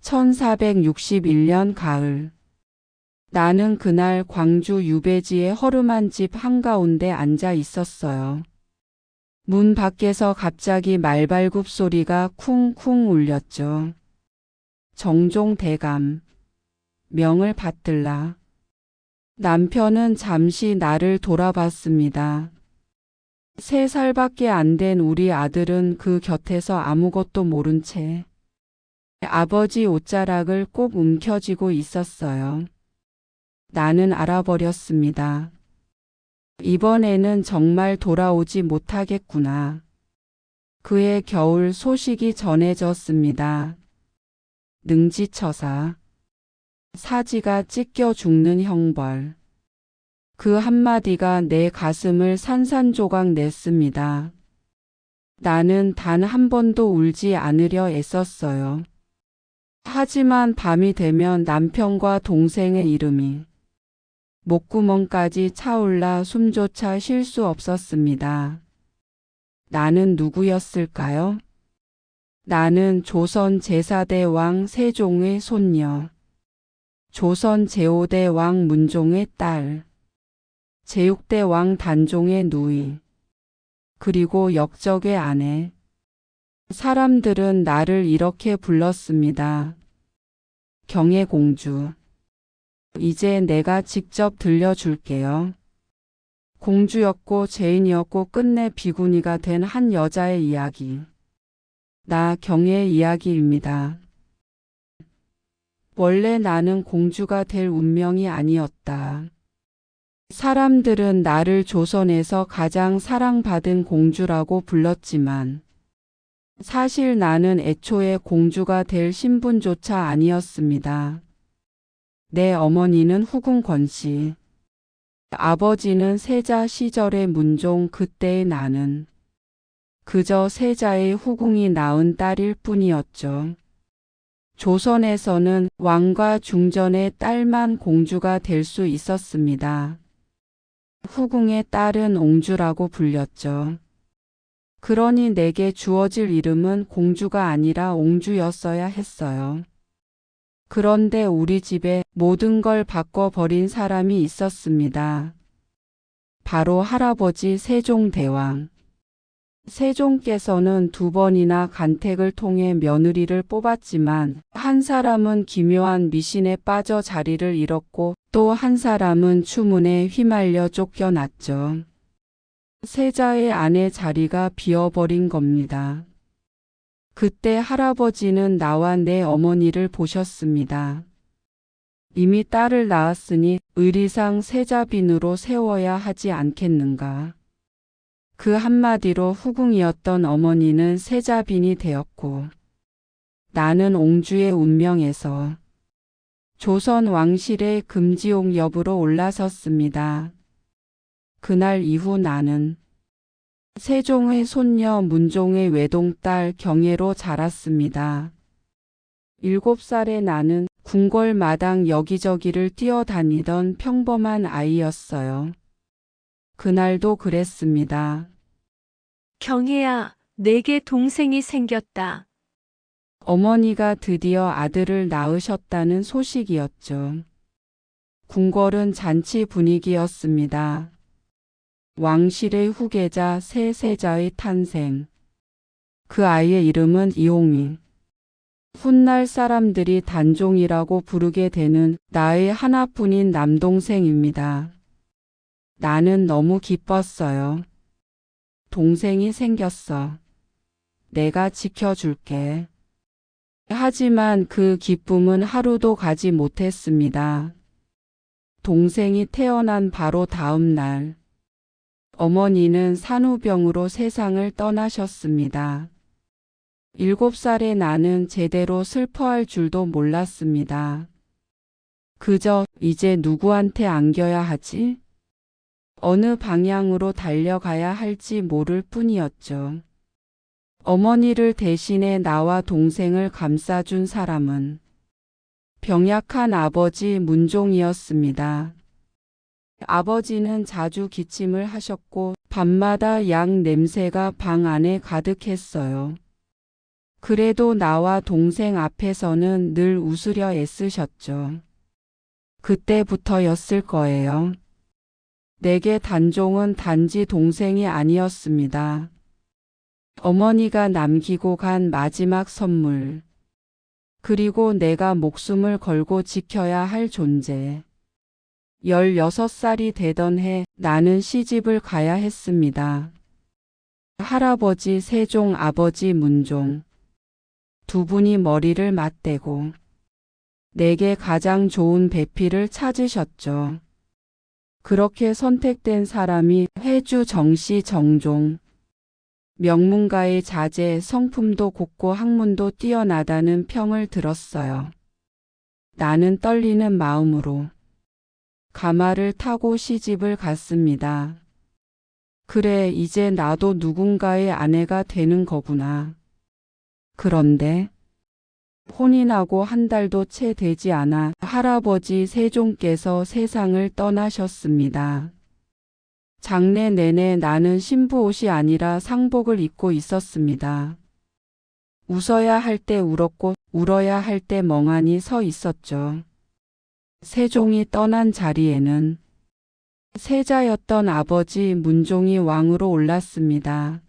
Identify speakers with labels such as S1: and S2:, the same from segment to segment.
S1: 1461년 가을. 나는 그날 광주 유배지의 허름한 집 한가운데 앉아 있었어요. 문 밖에서 갑자기 말발굽 소리가 쿵쿵 울렸죠. 정종 대감, 명을 받들라. 남편은 잠시 나를 돌아봤습니다. 3살밖에 안 된 우리 아들은 그 곁에서 아무것도 모른 채 아버지 옷자락을 꼭 움켜쥐고 있었어요. 나는 알아버렸습니다. 이번에는 정말 돌아오지 못하겠구나. 그해 겨울 소식이 전해졌습니다. 능지처사. 사지가 찢겨 죽는 형벌. 그 한마디가 내 가슴을 산산조각 냈습니다. 나는 단 한 번도 울지 않으려 애썼어요. 하지만 밤이 되면 남편과 동생의 이름이 목구멍까지 차올라 숨조차 쉴 수 없었습니다. 나는 누구였을까요? 나는 조선 제4대 왕 세종의 손녀, 조선 제5대 왕 문종의 딸, 제6대 왕 단종의 누이, 그리고 역적의 아내. 사람들은 나를 이렇게 불렀습니다. 경혜공주. 이제 내가 직접 들려줄게요. 공주였고 죄인이었고 끝내 비구니가 된 한 여자의 이야기. 나 경혜의 이야기입니다. 원래 나는 공주가 될 운명이 아니었다. 사람들은 나를 조선에서 가장 사랑받은 공주라고 불렀지만 사실 나는 애초에 공주가 될 신분조차 아니었습니다. 내 어머니는 후궁 권씨, 아버지는 세자 시절의 문종, 그때의 나는 그저 세자의 후궁이 낳은 딸일 뿐이었죠. 조선에서는 왕과 중전의 딸만 공주가 될 수 있었습니다. 후궁의 딸은 옹주라고 불렸죠. 그러니 내게 주어질 이름은 공주가 아니라 옹주였어야 했어요. 그런데 우리 집에 모든 걸 바꿔버린 사람이 있었습니다. 바로 할아버지 세종대왕. 세종께서는 2번이나 간택을 통해 며느리를 뽑았지만 한 사람은 기묘한 미신에 빠져 자리를 잃었고 또 한 사람은 추문에 휘말려 쫓겨났죠. 세자의 아내 자리가 비어버린 겁니다. 그때 할아버지는 나와 내 어머니를 보셨습니다. 이미 딸을 낳았으니 의리상 세자빈으로 세워야 하지 않겠는가. 그 한마디로 후궁이었던 어머니는 세자빈이 되었고 나는 옹주의 운명에서 조선 왕실의 금지옥 옆으로 올라섰습니다. 그날 이후 나는 세종의 손녀 문종의 외동딸 경혜로 자랐습니다. 7살의 나는 궁궐마당 여기저기를 뛰어다니던 평범한 아이였어요. 그날도 그랬습니다.
S2: 경혜야, 내게 동생이 생겼다.
S1: 어머니가 드디어 아들을 낳으셨다는 소식이었죠. 궁궐은 잔치 분위기였습니다. 왕실의 후계자 새 세자의 탄생. 그 아이의 이름은 이홍희. 훗날 사람들이 단종이라고 부르게 되는 나의 하나뿐인 남동생입니다. 나는 너무 기뻤어요. 동생이 생겼어. 내가 지켜줄게. 하지만 그 기쁨은 하루도 가지 못했습니다. 동생이 태어난 바로 다음 날, 어머니는 산후병으로 세상을 떠나셨습니다. 7살의 나는 제대로 슬퍼할 줄도 몰랐습니다. 그저 이제 누구한테 안겨야 하지? 어느 방향으로 달려가야 할지 모를 뿐이었죠. 어머니를 대신해 나와 동생을 감싸준 사람은 병약한 아버지 문종이었습니다. 아버지는 자주 기침을 하셨고 밤마다 약 냄새가 방 안에 가득했어요. 그래도 나와 동생 앞에서는 늘 웃으려 애쓰셨죠. 그때부터였을 거예요. 내게 단종은 단지 동생이 아니었습니다. 어머니가 남기고 간 마지막 선물. 그리고 내가 목숨을 걸고 지켜야 할 존재. 16살이 되던 해 나는 시집을 가야 했습니다. 할아버지 세종, 아버지 문종. 두 분이 머리를 맞대고 내게 가장 좋은 배필을 찾으셨죠. 그렇게 선택된 사람이 회주 정씨 정종. 명문가의 자제, 성품도 곱고 학문도 뛰어나다는 평을 들었어요. 나는 떨리는 마음으로 가마를 타고 시집을 갔습니다. 그래, 이제 나도 누군가의 아내가 되는 거구나. 그런데 혼인하고 한 달도 채 되지 않아 할아버지 세종께서 세상을 떠나셨습니다. 장래 내내 나는 신부 옷이 아니라 상복을 입고 있었습니다. 웃어야 할 때 울었고 울어야 할 때 멍하니 서 있었죠. 세종이 떠난 자리에는 세자였던 아버지 문종이 왕으로 올랐습니다.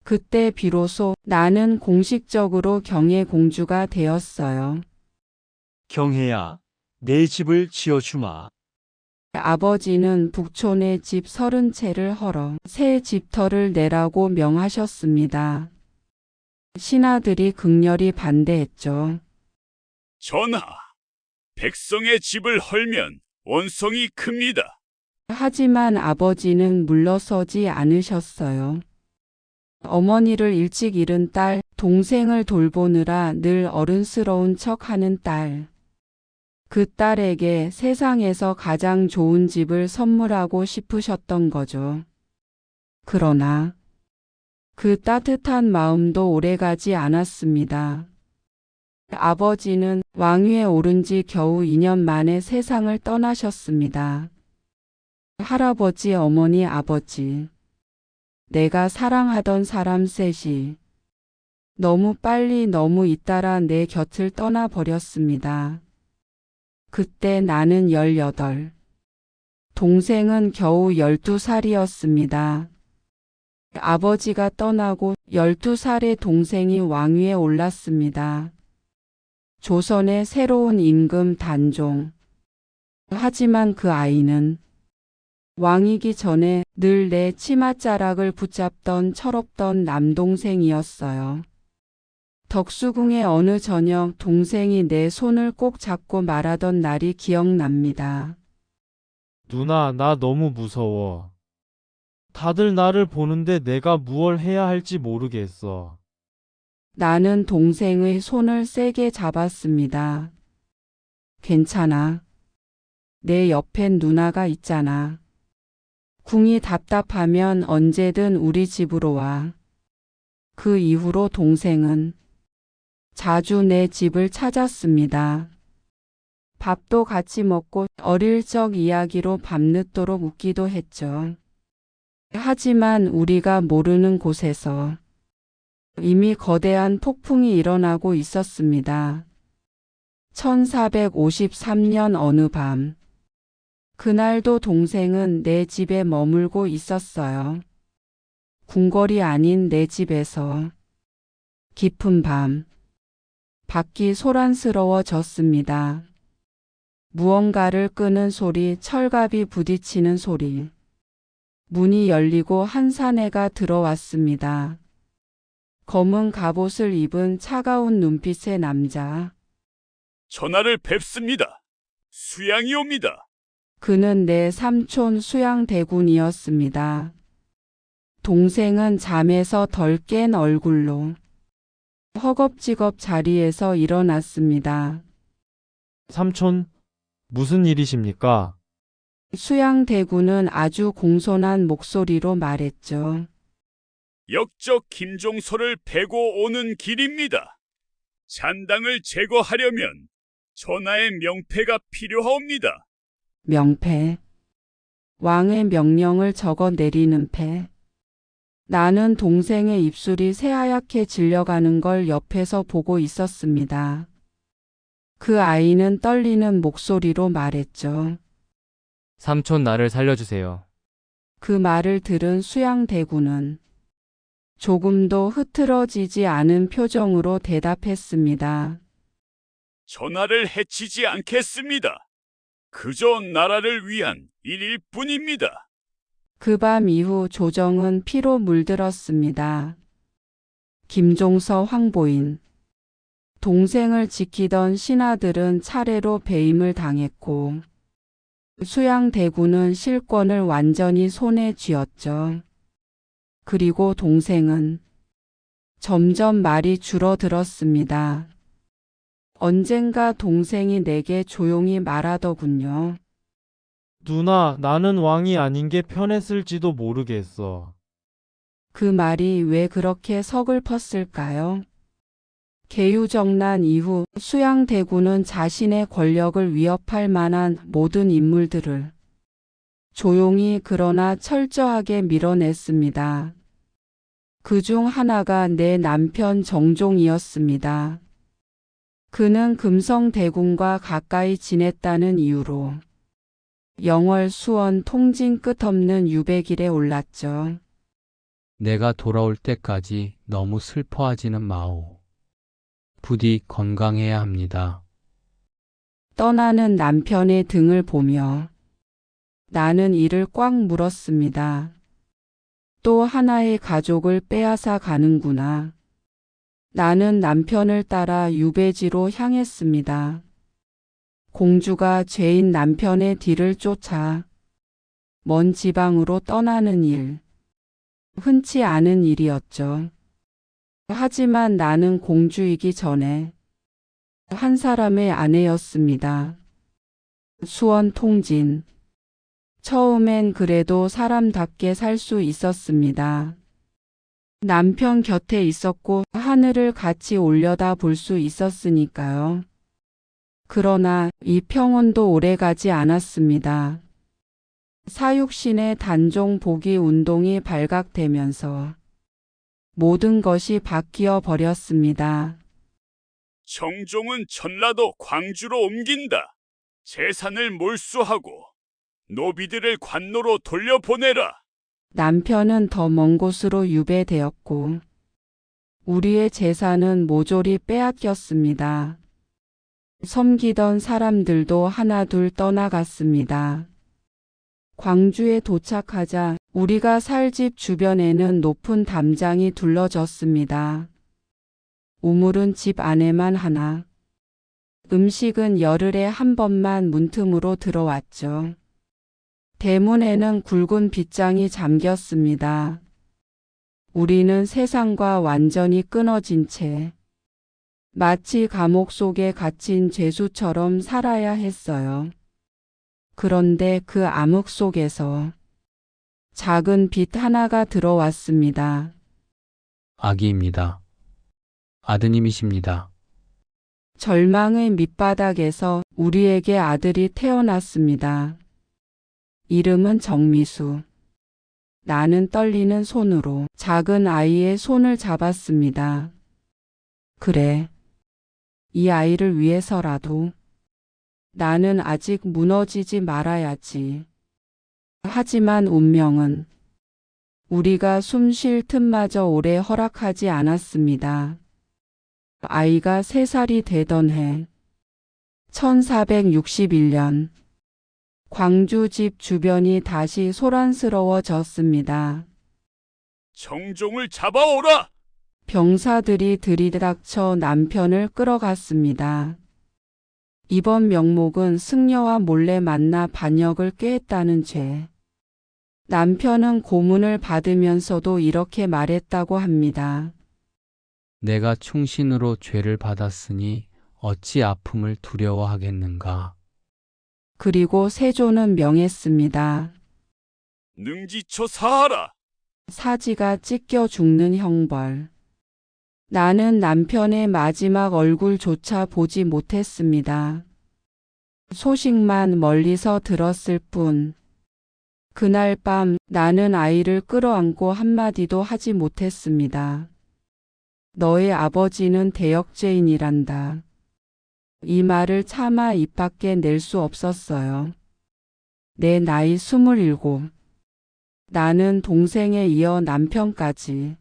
S1: 그때 비로소 나는 공식적으로 경혜공주가 되었어요.
S3: 경혜야, 내 집을 지어주마.
S1: 아버지는 북촌에 집 30채를 헐어 새 집터를 내라고 명하셨습니다. 신하들이 극렬히 반대했죠.
S4: 전하, 백성의 집을 헐면 원성이 큽니다.
S1: 하지만 아버지는 물러서지 않으셨어요. 어머니를 일찍 잃은 딸, 동생을 돌보느라 늘 어른스러운 척하는 딸. 그 딸에게 세상에서 가장 좋은 집을 선물하고 싶으셨던 거죠. 그러나 그 따뜻한 마음도 오래가지 않았습니다. 아버지는 왕위에 오른 지 겨우 2년 만에 세상을 떠나셨습니다. 할아버지, 어머니, 아버지. 내가 사랑하던 사람 셋이 너무 빨리 너무 잇따라 내 곁을 떠나버렸습니다. 그때 나는 18, 동생은 겨우 12살이었습니다. 아버지가 떠나고 12살의 동생이 왕위에 올랐습니다. 조선의 새로운 임금 단종. 하지만 그 아이는 왕이기 전에 늘 내 치맛자락을 붙잡던 철없던 남동생이었어요. 덕수궁의 어느 저녁 동생이 내 손을 꼭 잡고 말하던 날이 기억납니다.
S5: 누나, 나 너무 무서워. 다들 나를 보는데 내가 무얼 해야 할지 모르겠어.
S1: 나는 동생의 손을 세게 잡았습니다. 괜찮아. 내 옆엔 누나가 있잖아. 궁이 답답하면 언제든 우리 집으로 와. 그 이후로 동생은 자주 내 집을 찾았습니다. 밥도 같이 먹고 어릴 적 이야기로 밤늦도록 웃기도 했죠. 하지만 우리가 모르는 곳에서 이미 거대한 폭풍이 일어나고 있었습니다. 1453년 어느 밤. 그날도 동생은 내 집에 머물고 있었어요. 궁궐이 아닌 내 집에서. 깊은 밤. 밖이 소란스러워졌습니다. 무언가를 끄는 소리, 철갑이 부딪히는 소리. 문이 열리고 한 사내가 들어왔습니다. 검은 갑옷을 입은 차가운 눈빛의 남자.
S4: 전하를 뵙습니다. 수양이 옵니다.
S1: 그는 내 삼촌 수양대군이었습니다. 동생은 잠에서 덜 깬 얼굴로 허겁지겁 자리에서 일어났습니다.
S5: 삼촌, 무슨 일이십니까?
S1: 수양대군은 아주 공손한 목소리로 말했죠.
S4: 역적 김종서를 베고 오는 길입니다. 잔당을 제거하려면 전하의 명패가 필요하옵니다.
S1: 명패. 왕의 명령을 적어 내리는 패. 나는 동생의 입술이 새하얗게 질려가는 걸 옆에서 보고 있었습니다. 그 아이는 떨리는 목소리로 말했죠.
S6: 삼촌 나를 살려주세요.
S1: 그 말을 들은 수양대군은 조금도 흐트러지지 않은 표정으로 대답했습니다.
S4: 전하를 해치지 않겠습니다. 그저 나라를 위한 일일 뿐입니다.
S1: 그 밤 이후 조정은 피로 물들었습니다. 김종서 황보인, 동생을 지키던 신하들은 차례로 배임을 당했고 수양대군은 실권을 완전히 손에 쥐었죠. 그리고 동생은 점점 말이 줄어들었습니다. 언젠가 동생이 내게 조용히 말하더군요.
S5: 누나, 나는 왕이 아닌 게 편했을지도 모르겠어.
S1: 그 말이 왜 그렇게 서글펐을까요? 계유정난 이후 수양대군은 자신의 권력을 위협할 만한 모든 인물들을 조용히 그러나 철저하게 밀어냈습니다. 그중 하나가 내 남편 정종이었습니다. 그는 금성대군과 가까이 지냈다는 이유로 영월 수원 통진 끝없는 유배길에 올랐죠.
S7: 내가 돌아올 때까지 너무 슬퍼하지는 마오. 부디 건강해야 합니다.
S1: 떠나는 남편의 등을 보며 나는 이를 꽉 물었습니다. 또 하나의 가족을 빼앗아 가는구나. 나는 남편을 따라 유배지로 향했습니다. 공주가 죄인 남편의 뒤를 쫓아 먼 지방으로 떠나는 일. 흔치 않은 일이었죠. 하지만 나는 공주이기 전에 한 사람의 아내였습니다. 수원 통진. 처음엔 그래도 사람답게 살 수 있었습니다. 남편 곁에 있었고 하늘을 같이 올려다 볼 수 있었으니까요. 그러나 이 평온도 오래가지 않았습니다. 사육신의 단종 복위 운동이 발각되면서 모든 것이 바뀌어 버렸습니다.
S4: 정종은 전라도 광주로 옮긴다. 재산을 몰수하고 노비들을 관노로 돌려보내라.
S1: 남편은 더 먼 곳으로 유배되었고 우리의 재산은 모조리 빼앗겼습니다. 섬기던 사람들도 하나둘 떠나갔습니다. 광주에 도착하자 우리가 살 집 주변에는 높은 담장이 둘러졌습니다. 우물은 집 안에만 하나. 음식은 열흘에 한 번만 문틈으로 들어왔죠. 대문에는 굵은 빗장이 잠겼습니다. 우리는 세상과 완전히 끊어진 채 마치 감옥 속에 갇힌 죄수처럼 살아야 했어요. 그런데 그 암흑 속에서 작은 빛 하나가 들어왔습니다.
S7: 아기입니다. 아드님이십니다.
S1: 절망의 밑바닥에서 우리에게 아들이 태어났습니다. 이름은 정미수. 나는 떨리는 손으로 작은 아이의 손을 잡았습니다. 그래. 이 아이를 위해서라도 나는 아직 무너지지 말아야지. 하지만 운명은 우리가 숨 쉴 틈마저 오래 허락하지 않았습니다. 아이가 3살이 되던 해 1461년 광주 집 주변이 다시 소란스러워졌습니다.
S4: 정종을 잡아오라!
S1: 병사들이 들이닥쳐 남편을 끌어갔습니다. 이번 명목은 승려와 몰래 만나 반역을 꾀했다는 죄. 남편은 고문을 받으면서도 이렇게 말했다고 합니다.
S7: 내가 충신으로 죄를 받았으니 어찌 아픔을 두려워하겠는가.
S1: 그리고 세조는 명했습니다.
S4: 능지처 사하라!
S1: 사지가 찢겨 죽는 형벌. 나는 남편의 마지막 얼굴조차 보지 못했습니다. 소식만 멀리서 들었을 뿐. 그날 밤 나는 아이를 끌어안고 한마디도 하지 못했습니다. 너의 아버지는 대역죄인이란다. 이 말을 차마 입 밖에 낼 수 없었어요. 내 나이 27. 나는 동생에 이어 남편까지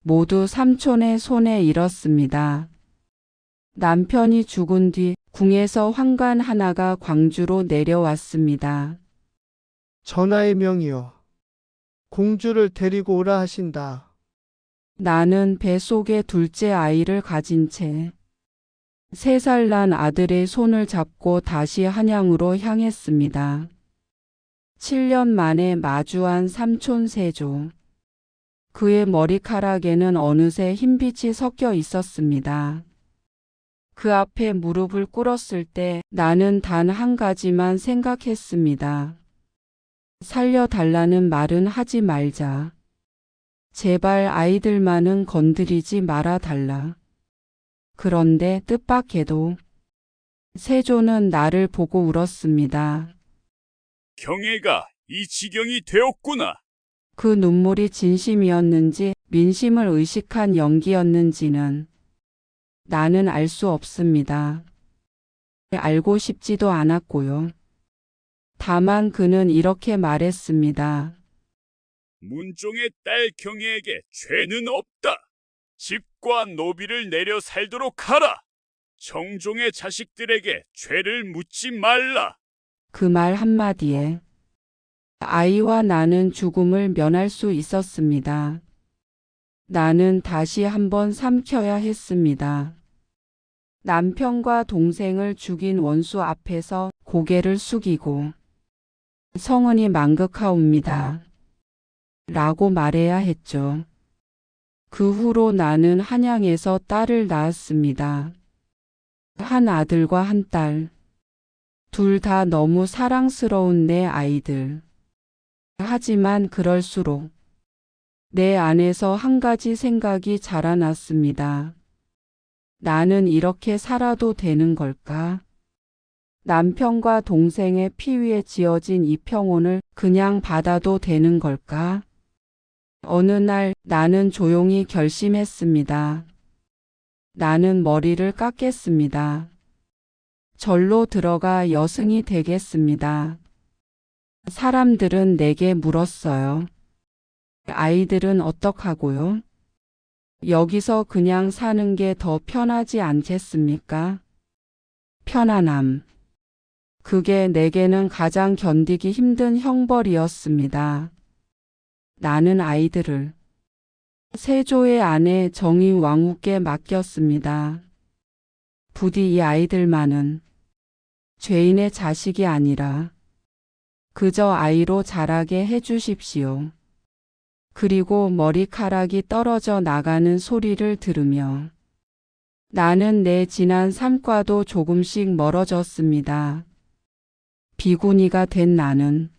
S1: 모두 삼촌의 손에 잃었습니다. 남편이 죽은 뒤 궁에서 황관 하나가 광주로 내려왔습니다.
S8: 전하의 명이요. 공주를 데리고 오라 하신다.
S1: 나는 뱃속에 둘째 아이를 가진 채 3살 난 아들의 손을 잡고 다시 한양으로 향했습니다. 7년 만에 마주한 삼촌 세조. 그의 머리카락에는 어느새 흰빛이 섞여 있었습니다. 그 앞에 무릎을 꿇었을 때 나는 단 한 가지만 생각했습니다. 살려달라는 말은 하지 말자. 제발 아이들만은 건드리지 말아 달라. 그런데 뜻밖에도 세조는 나를 보고 울었습니다.
S4: 경애가 이 지경이 되었구나.
S1: 그 눈물이 진심이었는지 민심을 의식한 연기였는지는 나는 알 수 없습니다. 알고 싶지도 않았고요. 다만 그는 이렇게 말했습니다.
S4: 문종의 딸 경애에게 죄는 없다. 집과 노비를 내려 살도록 하라. 정종의 자식들에게 죄를 묻지 말라.
S1: 그 말 한마디에 아이와 나는 죽음을 면할 수 있었습니다. 나는 다시 한번 삼켜야 했습니다. 남편과 동생을 죽인 원수 앞에서 고개를 숙이고 성은이 망극하옵니다. 라고 말해야 했죠. 그 후로 나는 한양에서 딸을 낳았습니다. 한 아들과 한 딸. 둘 다 너무 사랑스러운 내 아이들. 하지만 그럴수록 내 안에서 한 가지 생각이 자라났습니다. 나는 이렇게 살아도 되는 걸까? 남편과 동생의 피 위에 지어진 이 평온을 그냥 받아도 되는 걸까? 어느 날 나는 조용히 결심했습니다. 나는 머리를 깎겠습니다. 절로 들어가 여승이 되겠습니다. 사람들은 내게 물었어요. 아이들은 어떡하고요? 여기서 그냥 사는 게 더 편하지 않겠습니까? 편안함. 그게 내게는 가장 견디기 힘든 형벌이었습니다. 나는 아이들을 세조의 아내 정의왕후께 맡겼습니다. 부디 이 아이들만은 죄인의 자식이 아니라 그저 아이로 자라게 해주십시오. 그리고 머리카락이 떨어져 나가는 소리를 들으며 나는 내 지난 삶과도 조금씩 멀어졌습니다. 비구니가 된 나는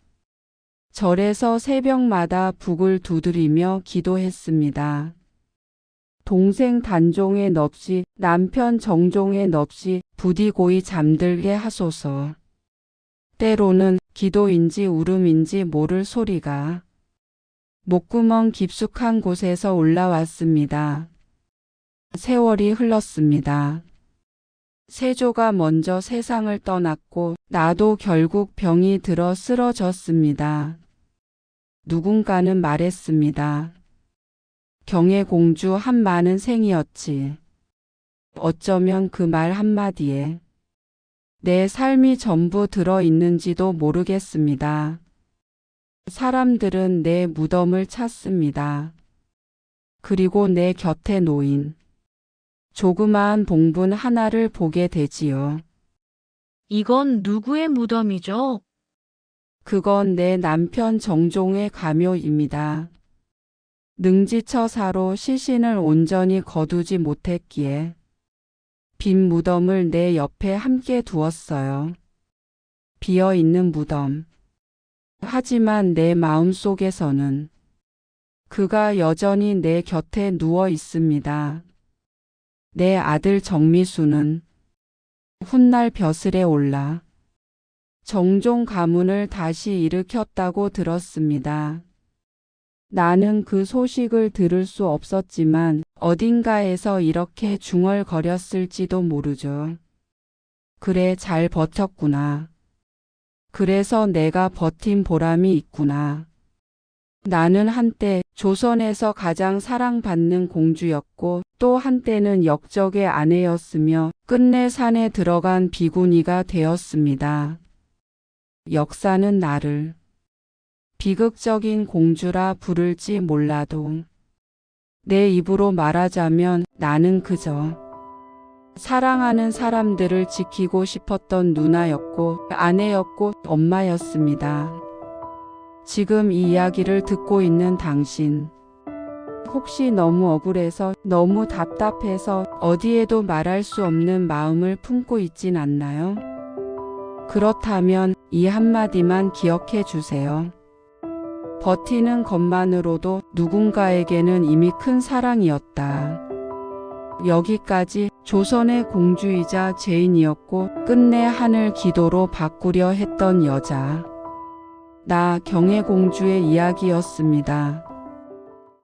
S1: 절에서 새벽마다 북을 두드리며 기도했습니다. 동생 단종의 넋이 남편 정종의 넋이 부디 고이 잠들게 하소서. 때로는 기도인지 울음인지 모를 소리가 목구멍 깊숙한 곳에서 올라왔습니다. 세월이 흘렀습니다. 세조가 먼저 세상을 떠났고 나도 결국 병이 들어 쓰러졌습니다. 누군가는 말했습니다. 경혜공주 한 많은 생이었지. 어쩌면 그 말 한마디에 내 삶이 전부 들어있는지도 모르겠습니다. 사람들은 내 무덤을 찾습니다. 그리고 내 곁에 놓인 조그마한 봉분 하나를 보게 되지요.
S2: 이건 누구의 무덤이죠?
S1: 그건 내 남편 정종의 가묘입니다. 능지처사로 시신을 온전히 거두지 못했기에 빈 무덤을 내 옆에 함께 두었어요. 비어있는 무덤. 하지만 내 마음속에서는 그가 여전히 내 곁에 누워 있습니다. 내 아들 정미수는 훗날 벼슬에 올라 정종 가문을 다시 일으켰다고 들었습니다. 나는 그 소식을 들을 수 없었지만 어딘가에서 이렇게 중얼거렸을지도 모르죠. 그래, 잘 버텼구나. 그래서 내가 버틴 보람이 있구나. 나는 한때 조선에서 가장 사랑받는 공주였고 또 한때는 역적의 아내였으며 끝내 산에 들어간 비구니가 되었습니다. 역사는 나를 비극적인 공주라 부를지 몰라도 내 입으로 말하자면 나는 그저 사랑하는 사람들을 지키고 싶었던 누나였고 아내였고 엄마였습니다. 지금 이 이야기를 듣고 있는 당신, 혹시 너무 억울해서 너무 답답해서 어디에도 말할 수 없는 마음을 품고 있진 않나요? 그렇다면 이 한마디만 기억해 주세요. 버티는 것만으로도 누군가에게는 이미 큰 사랑이었다. 여기까지 조선의 공주이자 죄인이었고 끝내 하늘 기도로 바꾸려 했던 여자. 나 경혜공주의 이야기였습니다.